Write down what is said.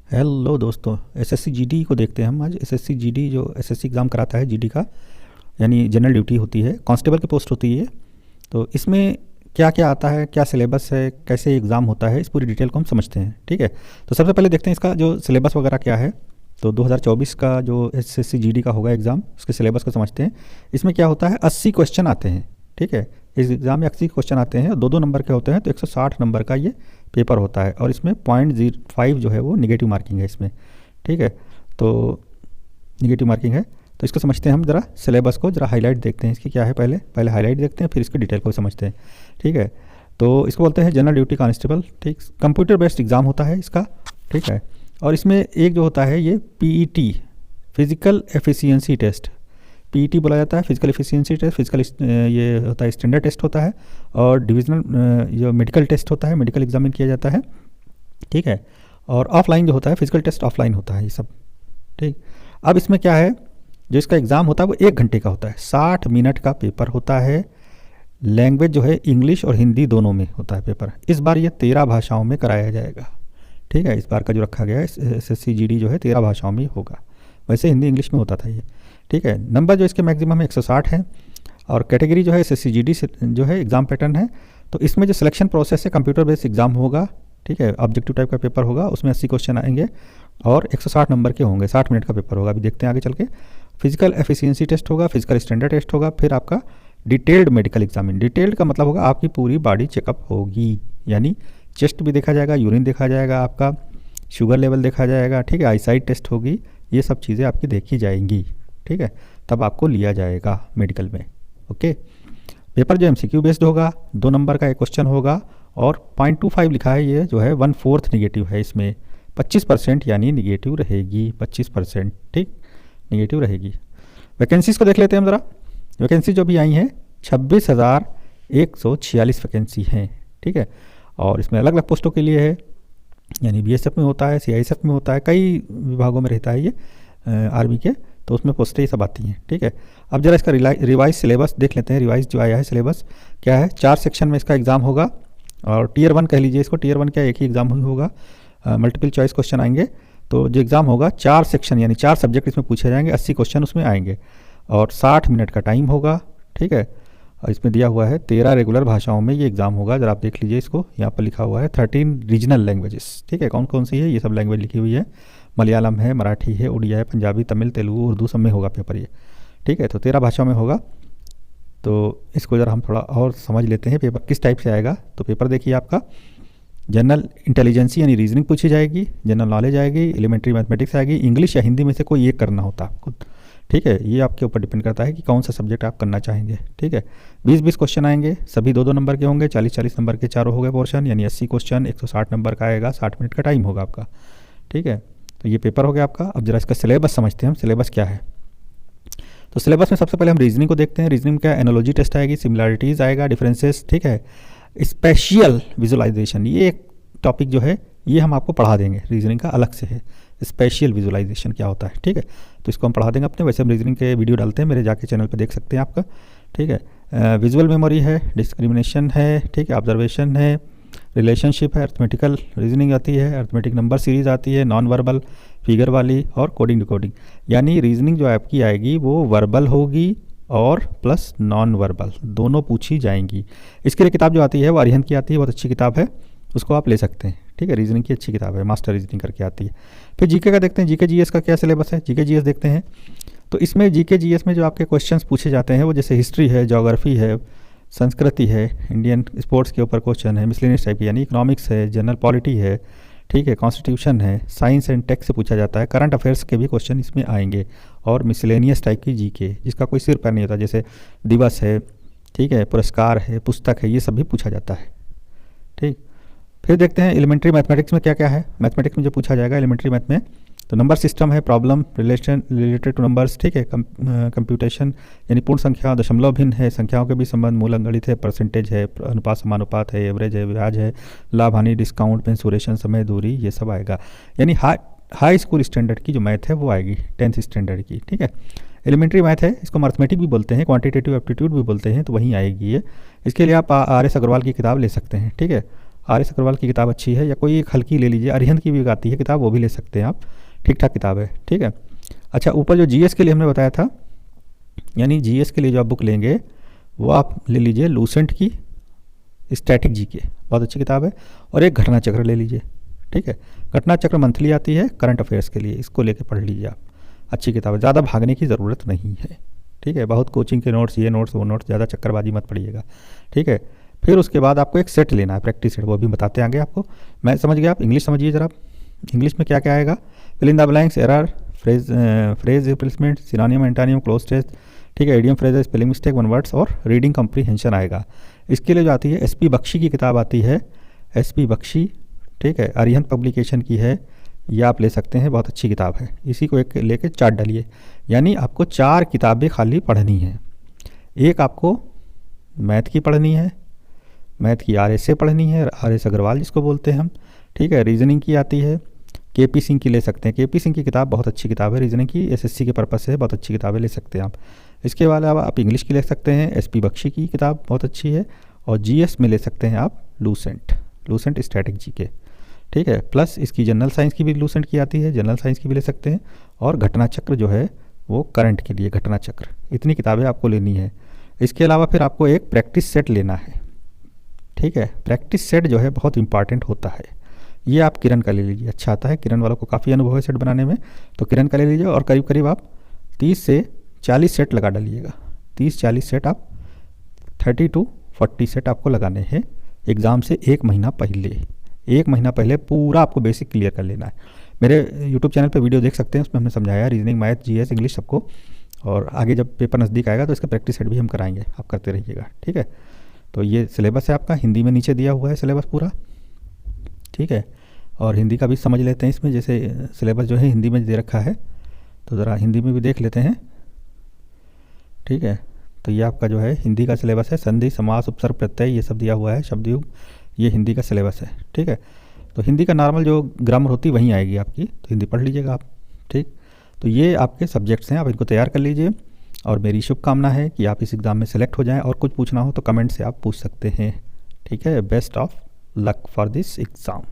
Hello दोस्तों, SSC GD को देखते हैं हम आज। एसएससी जीडी जो एसएससी एग्ज़ाम कराता है जीडी का, यानी जनरल ड्यूटी होती है, कांस्टेबल की पोस्ट होती है। तो इसमें क्या क्या आता है, क्या सिलेबस है, कैसे एग्ज़ाम होता है, इस पूरी डिटेल को हम समझते हैं। ठीक है, तो सबसे पहले देखते हैं इसका जो सिलेबस वगैरह क्या है। तो 2024 का जो एसएससी जीडी का होगा एग्ज़ाम, उसके सिलेबस को समझते हैं। इसमें क्या होता है, 80 क्वेश्चन आते हैं। ठीक है, इस एग्ज़ाम में 80 क्वेश्चन आते हैं, दो दो नंबर के होते हैं, तो 160 नंबर का ये पेपर होता है। और इसमें 0.05 जो है वो निगेटिव मार्किंग है इसमें। ठीक है, तो निगेटिव मार्किंग है। तो इसको समझते हैं हम ज़रा, सिलेबस को ज़रा हाईलाइट देखते हैं इसकी क्या है। पहले हाईलाइट देखते हैं, फिर इसकी डिटेल को समझते हैं। ठीक है, तो इसको बोलते हैं जनरल ड्यूटी कांस्टेबल। ठीक, कंप्यूटर बेस्ड एग्ज़ाम होता है इसका। ठीक है, और इसमें एक जो होता है ये PET, physical efficiency test, PET बोला जाता है, फिजिकल एफिशिएंसी टेस्ट। फिजिकल ये होता है स्टैंडर्ड टेस्ट होता है, और डिविजनल जो मेडिकल टेस्ट होता है, मेडिकल एग्जामिन किया जाता है। ठीक है, और ऑफलाइन जो होता है फिजिकल टेस्ट ऑफलाइन होता है ये सब। ठीक, अब इसमें क्या है, जो इसका एग्ज़ाम होता है वो 1 घंटे का होता है, 60 मिनट का पेपर होता है। लैंग्वेज जो है इंग्लिश और हिंदी दोनों में होता है पेपर। इस बार ये 13 भाषाओं में कराया जाएगा। ठीक है, इस बार का जो रखा गया है एसएससी जीडी जो है 13 भाषाओं में होगा। वैसे हिंदी इंग्लिश में होता था ये। ठीक है, नंबर जो इसके मैक्सिमम है 160 है। और कैटेगरी जो है एसएससी जीडी से जो है एग्ज़ाम पैटर्न है। तो इसमें जो सिलेक्शन प्रोसेस है, कंप्यूटर बेस्ड एग्ज़ाम होगा। ठीक है, ऑब्जेक्टिव टाइप का पेपर होगा, उसमें 80 क्वेश्चन आएंगे और 160 नंबर के होंगे, 60 मिनट का पेपर होगा। अभी देखते हैं आगे चल के। फिजिकल एफिशिएंसी टेस्ट होगा, फिजिकल स्टैंडर्ड टेस्ट होगा, फिर आपका डिटेल्ड मेडिकल एग्जामिन। डिटेल्ड का मतलब होगा आपकी पूरी बॉडी चेकअप होगी, यानी चेस्ट भी देखा जाएगा, यूरिन देखा जाएगा, आपका शुगर लेवल देखा जाएगा। ठीक है, आईसाइट टेस्ट होगी, ये सब चीज़ें आपकी देखी जाएंगी। ठीक है, तब आपको लिया जाएगा मेडिकल में। ओके, पेपर जो एमसीक्यू बेस्ड होगा, 2 नंबर का एक क्वेश्चन होगा, और 0.25 लिखा है, ये जो है 1/4 निगेटिव है। इसमें 25% यानी निगेटिव रहेगी, 25%। ठीक, निगेटिव रहेगी। वैकेंसीज़ को देख लेते हैं हम ज़रा। वैकेंसी जो भी आई हैं 26,146 वैकेंसी हैं। ठीक है, और इसमें अलग अलग पोस्टों के लिए है, यानी बीएसएफ में होता है, सीआईएसएफ में होता है, कई विभागों में रहता है ये, आर्मी के, तो उसमें पोस्टें ये सब आती हैं। ठीक है, अब जरा इसका रिवाइज सिलेबस देख लेते हैं। रिवाइज जो आया है सिलेबस क्या है, 4 सेक्शन में इसका एग्ज़ाम होगा, और टीयर 1 कह लीजिए इसको। टीयर 1 क्या, एक ही एग्ज़ाम ही होगा, मल्टीपल चॉइस क्वेश्चन आएंगे। तो जो एग्ज़ाम होगा 4 सेक्शन यानी 4 सब्जेक्ट इसमें पूछे जाएंगे, 80 क्वेश्चन उसमें आएंगे, और 60 मिनट का टाइम होगा। ठीक है, और इसमें दिया हुआ है 13 रेगुलर भाषाओं में ये एग्ज़ाम होगा। जरा आप देख लीजिए इसको, यहाँ पर लिखा हुआ है 13 रीजनल लैंग्वेजेस। ठीक है, कौन कौन सी है, ये सब लैंग्वेज लिखी हुई है। मलयालम है, मराठी है, उड़िया है, पंजाबी, तमिल, तेलुगु, उर्दू, सब में होगा पेपर ये। ठीक है, तो 13 भाषाओं में होगा। तो इसको ज़रा हम थोड़ा और समझ लेते हैं, पेपर किस टाइप से आएगा। तो पेपर देखिए आपका जनरल इंटेलिजेंसी यानी रीजनिंग पूछी जाएगी, जनरल नॉलेज आएगी, एलिमेंट्री मैथमेटिक्स आएगी, इंग्लिश या हिंदी में से कोई एक करना होता है आपको। ठीक है, ये आपके ऊपर डिपेंड करता है कि कौन सा सब्जेक्ट आप करना चाहेंगे। ठीक है, 20-20 क्वेश्चन आएंगे, सभी 2-2 नंबर के होंगे, 40-40 नंबर के चारों हो गए पोर्शन, यानी 80 क्वेश्चन, 160 नंबर का आएगा, 60 मिनट का टाइम होगा आपका। ठीक है, तो ये पेपर हो गया आपका। अब जरा इसका सिलेबस समझते हैं हम, सिलेबस क्या है। तो सिलेबस में सबसे पहले हम रीजनिंग को देखते हैं। रीजनिंग क्या, एनालॉजी टेस्ट आएगी, सिमिलैरिटीज़ आएगा, डिफरेंसेस। ठीक है, स्पेशियल विजुअलाइजेशन, ये एक टॉपिक जो है ये हम आपको पढ़ा देंगे, रीजनिंग का अलग से है। स्पेशियल विजुअलाइजेशन क्या होता है, ठीक है, तो इसको हम पढ़ा देंगे अपने। वैसे हम रीजनिंग के वीडियो डालते हैं, मेरे जाके चैनल पे देख सकते हैं आपका। ठीक है, विजुअल मेमोरी है, डिस्क्रिमिनेशन है, ठीक है, ऑब्जर्वेशन है, रिलेशनशिप है, अर्थमेटिकल रीजनिंग आती है, अर्थमेटिक नंबर सीरीज आती है, नॉन वर्बल फिगर वाली, और कोडिंग डिकोडिंग। यानी रीजनिंग जो आपकी आएगी वो वर्बल होगी और प्लस नॉन वर्बल दोनों पूछी जाएंगी। इसके लिए किताब जो आती है वो अरिहंत की आती है, बहुत अच्छी किताब है, उसको आप ले सकते हैं। ठीक है, रीजनिंग की अच्छी किताब है, मास्टर रीजनिंग करके आती है। फिर जीके का देखते हैं, जीके जीएस का क्या सिलेबस है, जीके जीएस देखते हैं। तो इसमें जीके जीएस में जो आपके क्वेश्चंस पूछे जाते हैं वो जैसे हिस्ट्री है, ज्योग्राफी है, संस्कृति है, इंडियन स्पोर्ट्स के ऊपर क्वेश्चन है, मिसलेनियस टाइप की, यानी इकोनॉमिक्स है, जनरल पॉलिटी है, ठीक है, कॉन्स्टिट्यूशन है, साइंस एंड टेक्स से पूछा जाता है, करंट अफेयर्स के भी क्वेश्चन इसमें आएंगे, और मिसलेनियस टाइप की जीके जिसका कोई सिर पैर नहीं होता, जैसे दिवस है, ठीक है, पुरस्कार है, पुस्तक है, ये सब भी पूछा जाता है। ठीक, फिर देखते हैं एलिमेंट्री मैथमेटिक्स में क्या क्या है। मैथमेटिक्स में जो पूछा जाएगा एलिमेंट्री मैथ में, तो नंबर सिस्टम है, problem relation related two numbers, ठीक है, कंप्यूटेशन यानी पूर्ण संख्या, दशमलव भिन्न है, संख्याओं के भी संबंध, मूल अंगणित है, परसेंटेज है, अनुपात समानुपात है, एवरेज है, ब्याज है, लाभ हानि, डिस्काउंट, मेंसुरेशन, समय, दूरी, ये सब आएगा। यानी हाई स्कूल स्टैंडर्ड की जो मैथ है वो आएगी, 10th स्टैंडर्ड की। ठीक है, एलिमेंट्री मैथ है, इसको अर्थमेटिक भी बोलते हैं, क्वांटिटेटिव एप्टीट्यूड भी बोलते हैं, तो वहीं आएगी ये। इसके लिए आप आर एस अग्रवाल की किताब ले सकते हैं। ठीक है, आर एस अग्रवाल की किताब अच्छी है, या कोई एक हल्की ले लीजिए, अरिहंत की भी एक आती है किताब, वो भी ले सकते हैं आप, ठीक ठाक किताब है, ठीक है। अच्छा, ऊपर जो जीएस के लिए हमने बताया था, यानी जीएस के लिए जो आप बुक लेंगे वो आप ले लीजिए लूसेंट की स्टैटिक जीके, बहुत अच्छी किताब है। और एक घटना चक्र ले लीजिए, ठीक है। घटना चक्र मंथली आती है करंट अफेयर्स के लिए, इसको लेके पढ़ लीजिए आप, अच्छी किताब है, ज़्यादा भागने की ज़रूरत नहीं है, ठीक है। बहुत कोचिंग के नोट्स, ये नोट्स वो नोट्स, ज़्यादा चक्करबाजी मत पड़िएगा, ठीक है। फिर उसके बाद आपको एक सेट लेना है, प्रैक्टिस सेट, वो भी बताते आगे आपको। मैं समझ गया, आप इंग्लिश समझिए ज़रा। इंग्लिश में क्या क्या आएगा, fill in the blanks, error, phrase replacement, synonym, antonym, cloze test, ठीक है, idiom, phrase, spelling mistake, one words और रीडिंग कम्प्रीहेंशन आएगा। इसके लिए जो आती है एसपी बख्शी की किताब आती है, एसपी बख्शी, ठीक है, अरिहंत पब्लिकेशन की है, ये आप ले सकते हैं, बहुत अच्छी किताब है। इसी को एक लेके चार्ट डालिए, यानी आपको 4 किताबें खाली पढ़नी है। एक आपको मैथ की पढ़नी है, मैथ की आर एस से पढ़नी है, आर एस अग्रवाल जिसको बोलते हैं हम, ठीक है। रीजनिंग की आती है, के पी सिंह की ले सकते हैं, के पी सिंह की किताब बहुत अच्छी किताब है, रीजनिंग की, एसएससी के पर्पस से बहुत अच्छी किताबें ले सकते हैं आप। इसके अलावा आप इंग्लिश की ले सकते हैं, एसपी बख्शी की किताब बहुत अच्छी है, और जीएस में ले सकते हैं आप लूसेंट स्टैटिक जीके, ठीक है। प्लस इसकी जनरल साइंस की भी लूसेंट की आती है, जनरल साइंस की भी ले सकते हैं, और घटना चक्र जो है वो करंट के लिए घटना चक्र, इतनी किताबें आपको लेनी है। इसके अलावा फिर आपको एक प्रैक्टिस सेट लेना है, ठीक है। प्रैक्टिस सेट जो है बहुत इंपॉर्टेंट होता है, ये आप किरण का ले लीजिए, अच्छा आता है, किरण वालों को काफ़ी अनुभव है सेट बनाने में, तो किरण का ले लीजिए। और करीब करीब आप 30 से 40 सेट लगा डालिएगा, 30-40 सेट आप, 30 to 40 सेट आपको लगाने हैं एग्ज़ाम से 1 महीना पहले। 1 महीना पहले पूरा आपको बेसिक क्लियर कर लेना है। मेरे यूट्यूब चैनल पर वीडियो देख सकते हैं, उसमें हमने समझाया रीजनिंग, मैथ, जीएस, इंग्लिश सबको, और आगे जब पेपर नज़दीक आएगा तो इसका प्रैक्टिस सेट भी हम कराएंगे, आप करते रहिएगा, ठीक है। तो ये सिलेबस है आपका, हिंदी में नीचे दिया हुआ है सिलेबस पूरा, ठीक है। और हिंदी का भी समझ लेते हैं इसमें, जैसे सिलेबस जो है हिंदी में दे रखा है, तो ज़रा हिंदी में भी देख लेते हैं, ठीक है। तो ये आपका जो है हिंदी का सिलेबस है, संधि, समास, उपसर्ग, प्रत्यय, ये सब दिया हुआ है, शब्दयुग, ये हिंदी का सिलेबस है, ठीक है। तो हिंदी का नॉर्मल जो ग्रामर होती वहीं आएगी आपकी, तो हिंदी पढ़ लीजिएगा आप, ठीक। तो ये आपके सब्जेक्ट्स हैं, आप इनको तैयार कर लीजिए, और मेरी शुभकामना है कि आप इस एग्ज़ाम में सेलेक्ट हो जाएं, और कुछ पूछना हो तो कमेंट से आप पूछ सकते हैं, ठीक है। Best of luck for this exam.